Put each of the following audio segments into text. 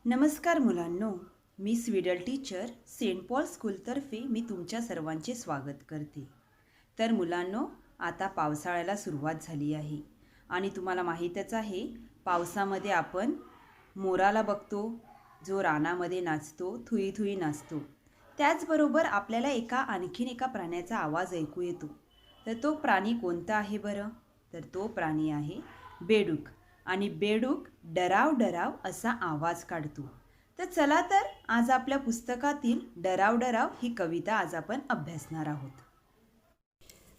नमस्कार मुलांनो, मी स्वीडल teacher Saint Paul स्कूलतर्फे मी तुमच्या सर्वांचे स्वागत करते. तर मुलांनो, आता पावसाळ्याला सुरुवात झाली आहे आणि तुम्हाला माहीतच आहे, पावसामध्ये आपण मोराला बघतो, जो रानामध्ये नाचतो, थुई थुई नाचतो. त्याचबरोबर आपल्याला आणखीन एका प्राण्याचा आवाज ऐकू येतो. तर तो प्राणी कोणता आहे बरं? तर तो प्राणी आहे बेडूक. आणि बेडूक डराव डराव असा आवाज काढतो. तर चला तर आज आपल्या पुस्तकातील डराव डराव ही कविता आज आपण अभ्यासणार आहोत.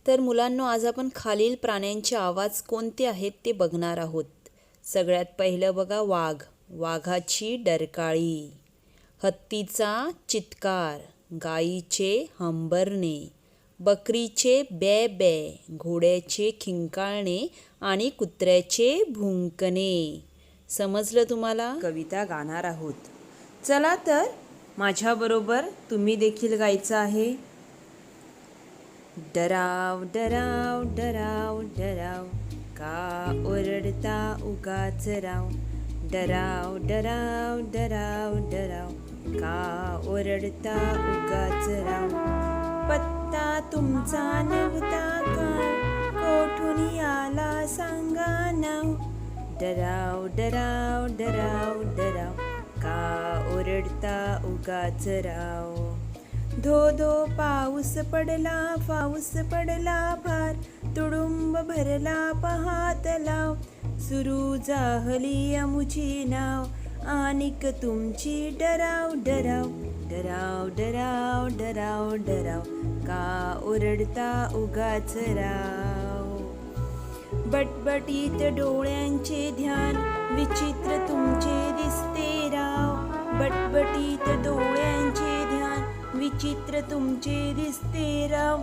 तर मुलांनो, आज आपण खालील प्राण्यांचे आवाज कोणते आहेत ते बघणार आहोत. सगळ्यात पहिलं बघा, वाघ. वाघाची डरकाळी. हत्तीचा चित्कार. गाईचे हंबरणे. बकरीचे बे बे. घोड्याचे खिंकाळणे आणि कुत्र्याचे भुंकणे. समजलं तुम्हाला? कविता गाणार आहोत. चला तर माझ्याबरोबर तुम्ही देखील गायचं आहे. डराव डराव डराव डराव, का ओरडता उगाच राव. डराव डराव डराव डराव, का ओरडता उगाच राव. पत्ता तुमचा नव्हता का, कोठून आला सांगा नाव. डराव डराव डराव डराव, का ओरडता उगाच राव. धो धो पाऊस पडला, पाऊस पडला फार, तुडुंब भरला पहात लाव. सुरू जाहली अमुची नाव, आणिक तुमची डराव डराव. डराव डराव डराव डराव, का ओरडता उगाच राव. बटबटीत डोळ्यांचे ध्यान, विचित्र तुमचे दिसते राव. बटबटीत डोळ्यांचे ध्यान, विचित्र तुमचे दिसते राव.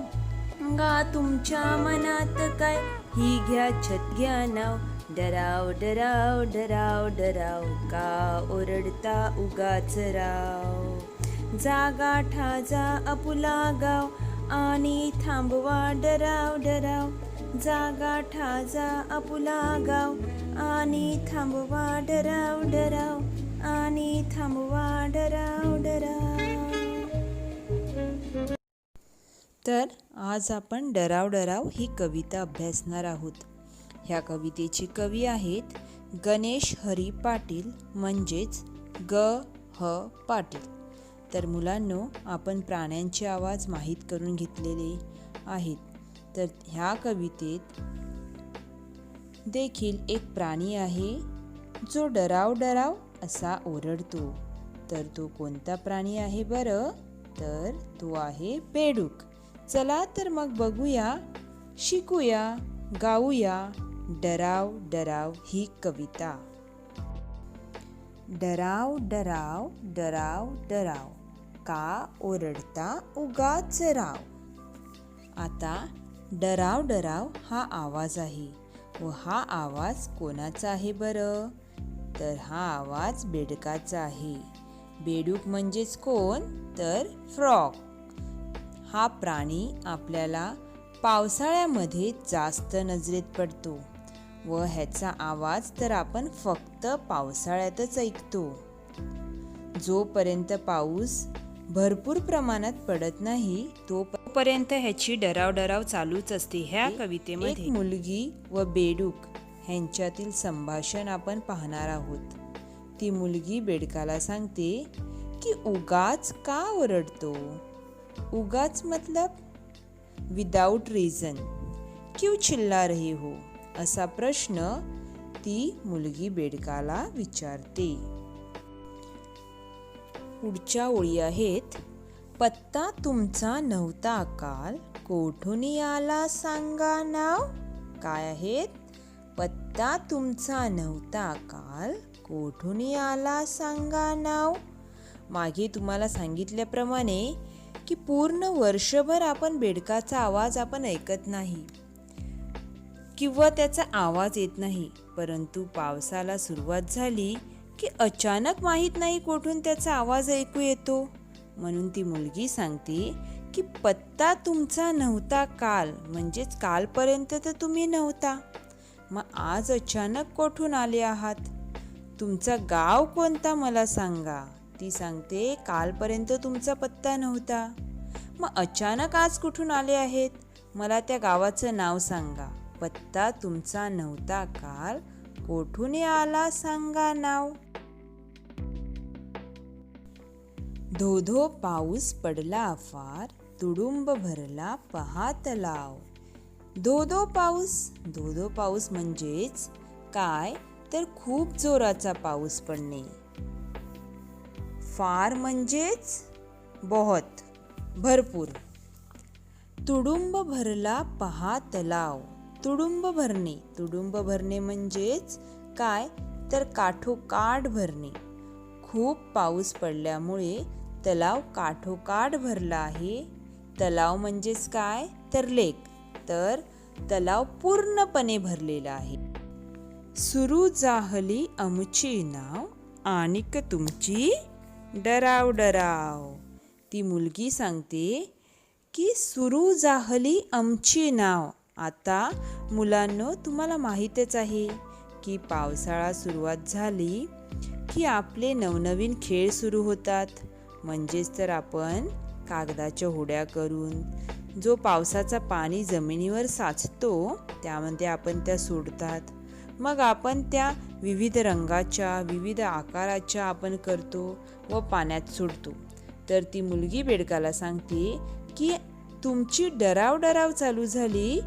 गा तुमच्या मनात काय, ही घ्या छत घ्या नाव. डराव डराव डराव डराव, का ओरडता उगाच राव. जागा ठाजा आपुला गाव, आणि थांबवा डराव डराव. जागा ठाजा आपुला गाव, आणि थांबवा डराव डराव. आणि थांबवा डराव डराव. तर आज आपण डराव डराव ही कविता अभ्यासणार आहोत. ह्या कवितेचे कवी आहेत गणेश हरी पाटील, म्हणजेच ग ह पाटील. तर मुलांनो, आपण प्राण्यांचे आवाज माहीत करून घेतलेले आहेत. तर ह्या कवितेत देखील एक प्राणी आहे जो डराव डराव असा ओरडतो. तर तो कोणता प्राणी आहे बरं? तर तो आहे बेडूक. चला तर मग बघूया, शिकूया, गाऊया डराव डराव ही कविता. डराव डराव डराव डराव, का ओरडता उगाच राव. आता डराव डराव हा आवाज आहे व हा आवाज कोणाचा आहे बरं? तर हा आवाज बेडकाचा आहे. बेडूक म्हणजेच कोण? तर फ्रॉग. हा प्राणी आपल्याला पावसाळ्यामध्ये जास्त नजरेत पडतो व ह्याचा आवाज तर आपण फक्त पावसाळ्यातच ऐकतो. जोपर्यंत पाऊस भरपूर प्रमाणात पडत नाही तोपर्यंत ह्याची डराव डराव चालूच असते. ह्या कवितेमध्ये एक मुलगी व बेडूक ह्यांच्यातील संभाषण आपण पाहणार आहोत. ती मुलगी बेडकाला सांगते की उगाच का ओरडतो. उगाच मतलब विदाउट रीजन. क्यों चिल्ला रहे हो, असा प्रश्न ती मुलगी बेडकाला विचारते. पुढच्या ओळी आहेत, पत्ता तुमचा नव्हता काल, कोठून आला सांगा नाव. काय आहेत? पत्ता तुमचा नव्हता काल, कोठून आला सांगा नाव. मागे तुम्हाला सांगितल्याप्रमाणे की पूर्ण वर्षभर आपण बेडकाचा आवाज आपण ऐकत नाही किंवा त्याचा आवाज येत नाही, परंतु पावसाला सुरुवात झाली की अचानक माहीत नाही कोठून त्याचा आवाज ऐकू येतो. म्हणून ती मुलगी सांगते की पत्ता तुमचा नव्हता काल, म्हणजेच कालपर्यंत तर तुम्ही नव्हता, मग आज अचानक कोठून आले आहात. तुमचा गाव कोणता मला सांगा. ती सांगते कालपर्यंत तुमचा पत्ता नव्हता, मग अचानक आज कुठून आले आहेत? मला त्या गावाचं नाव सांगा. पत्ता तुमचा नव्हता काल, कोठून आला सांगा नाव. धो धो पाऊस पडला अफार, तुडुंब भरला पहा तलाव. धो धो पाऊस म्हणजेच काय तर खूप जोराचा पाऊस पडणे. फार म्हणजेच बहुत, भरपूर. तुडुंब भरला पहा तलाव. तुडुंब भरणे म्हणजेच काय तर काठोकाठ भरणे. खूप पाऊस पडल्यामुळे तलाव काठोकाठ भरला आहे. तलाव म्हणजेच काय तर लेक, तर तलाव पूर्णपणे भरलेला आहे. सुरू जाहली आमची नाव, आणिक तुमची डराव डराव. ती मुलगी सांगते की सुरू जाहली आमची नाव. आता मुलांनो, तुम्हाला माहीतच आहे की पावसाळा सुरुवात झाली की आपले नवनवीन खेळ सुरू होतात. म्हणजेच तर आपण कागदाच्या होड्या करून जो पावसाचा पाणी जमिनीवर साचतो त्यामध्ये आपण त्या सोडतात. मग आपण त्या विविध रंगाच्या विविध आकाराच्या आपण करतो व पाण्यात सोडतो. तर ती मुलगी बेडकाला सांगते की तुमची डराव डराव चालू झाली.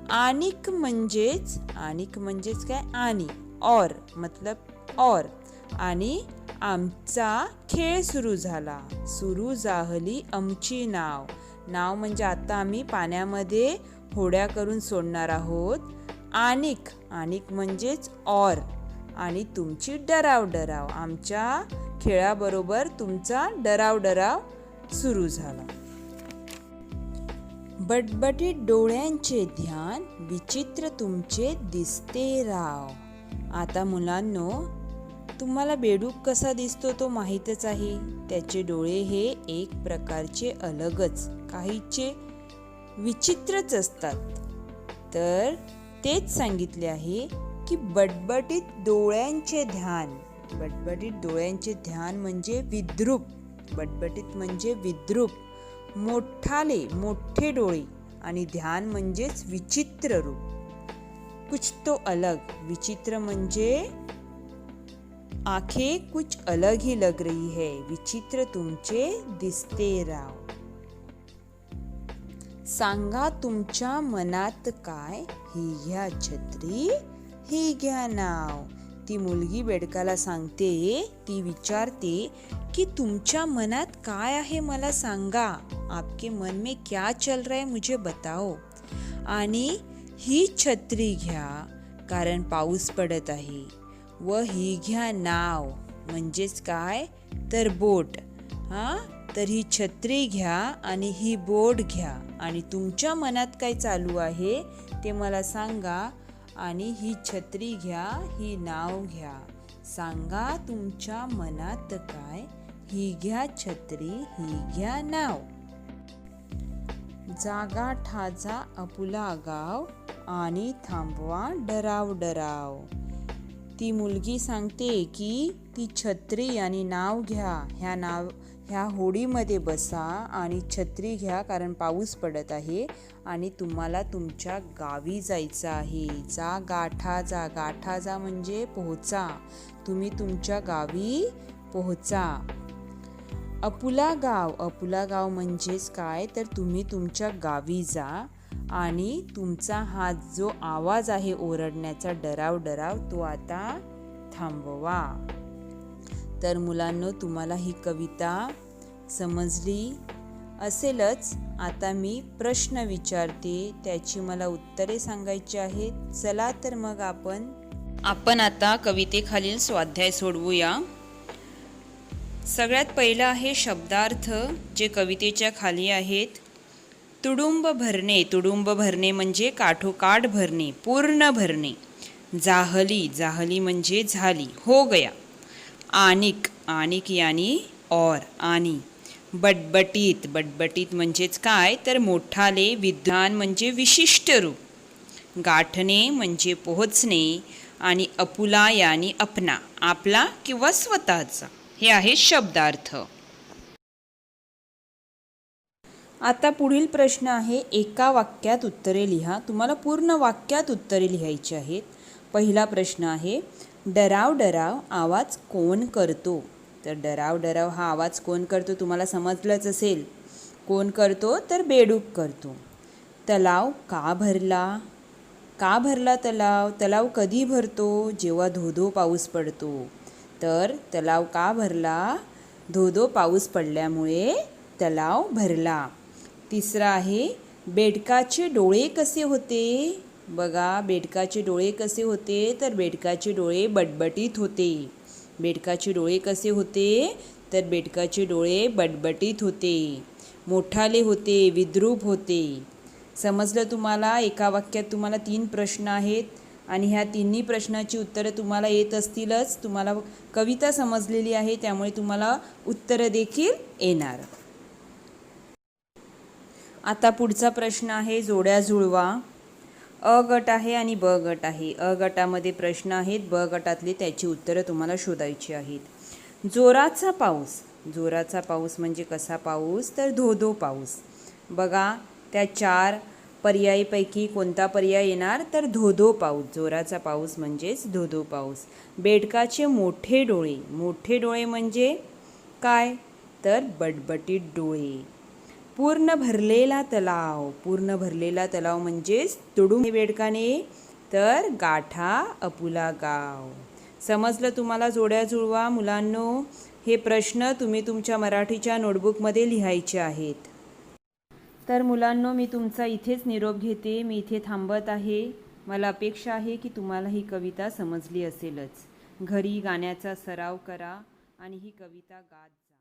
आणिक म्हणजेच काय आणि और मतलब और, आणि आमचा खेळ सुरू झाला. सुरू जाहली आमची नाव. नाव म्हणजे आता आम्ही पाण्यामध्ये होड्या करून सोडणार आहोत. आणिक म्हणजेच और, आणि तुमची डराव डराव. आमच्या खेळाबरोबर तुमचा डराव डराव सुरू झाला. बटबटीत डोळ्यांचे ध्यान, विचित्र तुमचे दिसते राव. आता मुलांनो, तुम्हाला बेडूक कसा दिसतो तो माहीतच आहे. त्याचे डोळे हे एक प्रकारचे अलगच, काहीचे विचित्रच असतात. तर तेच सांगितले आहे की बटबटीत डोळ्यांचे ध्यान. बटबटीत डोळ्यांचे ध्यान म्हणजे विद्रूप. बटबटीत म्हणजे विद्रूप, मोठे डोळे, आणि ध्यान म्हणजेच विचित्र रूप. कुछ तो अलग. विचित्र म्हणजे आंखें कुछ अलग ही लग रही है. विचित्र तुमचे दिसते राव. सांगा तुमच्या मनात काय, ही घ्या छत्री, ही घ्या नाव. ती मुलगी बेडकाला सांगते, ती विचारते कि तुमच्या मनात काय आहे मला सांगा. आपके मन में क्या चल रहा है मुझे बताओ. आणि ही छत्री घ्या कारण पाऊस पडत आहे. व ही घ्या नाव म्हणजेच काय तर बोट. तर ही छत्री घ्या आणि ही बोट घ्या, आणि तुमच्या मनात काय चालू आहे ते मला सांगा. आणि ही छत्री घ्या, ही नाव घ्या. सांगा तुमच्या मनात काय, ही घ्या छत्री, ही घ्या नाव. जागा ठाजा आपुला गाव, आणि थांबवा डराव डराव. ती मुलगी सांगते की ती छत्री आणि नाव घ्या. ह्या होडीमध्ये बसा आणि छत्री घ्या कारण पाऊस पडत आहे आणि तुम्हाला तुमच्या गावी जायचं आहे. गाठा जा म्हणजे पोहोचा. तुम्ही तुमच्या गावी पोहोचा. आपुला गाव म्हणजेच काय तर तुम्ही तुमच्या गावी जा, आणि तुमचा हा जो आवाज आहे ओरडण्याचा डराव तो आता थांबवा. तर मुलांनो, तुम्हाला ही कविता समजली असेलच. आता मी प्रश्न विचारते, त्याची मला उत्तरे सांगायची आहेत. चला तर मग आपण आता कवितेखालील स्वाध्याय सोडवूया. सगळ्यात पहिलं आहे शब्दार्थ, जे कवितेच्या खाली आहेत. तुडुंब भरणे म्हणजे काठोकाठ भरणे, पूर्ण भरणे. जाहली म्हणजे झाली, हो गया. आनिक यानी और, आणि. बटबटीत म्हणजेच काय तर मोठाले. विद्वान म्हणजे विशिष्ट रूप. गाठणे म्हणजे पोहोचणे, आणि अपुला यानी अपना. आपला किंवा स्वतःचा. हे आहे शब्दार्थ. आता पुढील प्रश्न आहे, एका वाक्यात उत्तरे लिहा. तुम्हाला पूर्ण वाक्यात उत्तरे लिहायची आहेत. पहिला प्रश्न आहे, डराव डराव आवाज कोण करतो? तर डराव डराव हा आवाज कोण करतो तुम्हाला समजलंच असेल. कोण करतो? तर बेडूक करतो. तलाव का भरला? का भरला तलाव? तलाव कधी भरतो? जेव्हा धो-धो पाऊस पडतो. तर तलाव का भरला? धो-धो पाऊस पडल्यामुळे तलाव भरला. तिसरा आहे, बेडकाचे डोळे कसे होते? बघा, बेडकाचे डोळे कसे होते? तर बेडकाचे डोळे बटबटीत होते. बेडकाचे डोळे कसे होते? तर बेडकाचे डोळे बटबटीत होते. मोठाले होते, विद्रूप होते. समजलं तुम्हाला? एका वाक्यात तुम्हाला 3 प्रश्न आहेत आणि ह्या तिन्ही प्रश्नाची उत्तरं तुम्हाला येत असतीलच. तुम्हाला कविता समजलेली आहे, त्यामुळे तुम्हाला उत्तरं देखील येणार. आता पुढचा प्रश्न आहे, जोड्या जुळवा. अ गट आहे आणि ब गट आहे. अ गटामध्ये प्रश्न आहेत, ब गटातले त्याची उत्तरं तुम्हाला शोधायची आहेत. जोराचा पाऊस. जोराचा पाऊस म्हणजे कसा पाऊस? तर धो-धो पाऊस. बघा, त्या 4 पर्यायीपैकी कोणता पर्याय येणार? तर धो-धो पाऊस. जोराचा पाऊस म्हणजेच धो-धो पाऊस. बेडकाचे मोठे डोळे. मोठे डोळे म्हणजे काय? तर बटबटीत डोळे. पूर्ण भरलेला तलाव. पूर्ण भरलेला तलाव म्हणजेच तुडुंब बेडकाने, तर गाठा आपुला गाव. समजलं तुम्हाला? जोड्या जुळवा मुलांनो. हे प्रश्न तुम्ही तुमच्या मराठीच्या नोटबुकमध्ये लिहायचे आहेत. तर मुलांनो, मी तुमचा इथेच निरोप घेते. मी इथे थांबत आहे. मला अपेक्षा आहे की तुम्हाला ही कविता समजली असेलच. घरी गाण्याचा सराव करा आणि ही कविता गात जा.